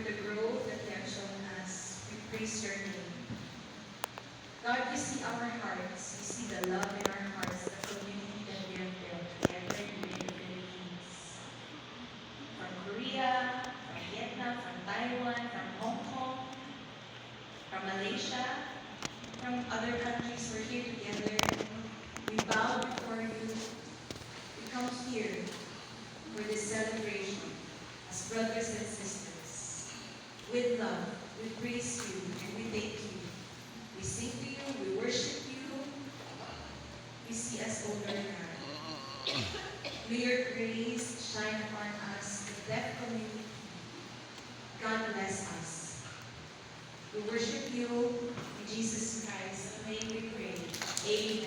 the growth that you have shown us. We praise your name. God, you see our hearts. You see the love in our hearts, the community that we have built together in the Philippines. From Korea, from Vietnam, from Taiwan, from Hong Kong, from Malaysia, from other countries. We're here together. We bow before you. We come here for this celebration as brothers and sisters. With love, we praise you and we thank you. We sing to you, we worship you. We see us, O Lord God. May your grace shine upon us, the deaf community. God bless us. We worship you in Jesus Christ. May we pray. Amen.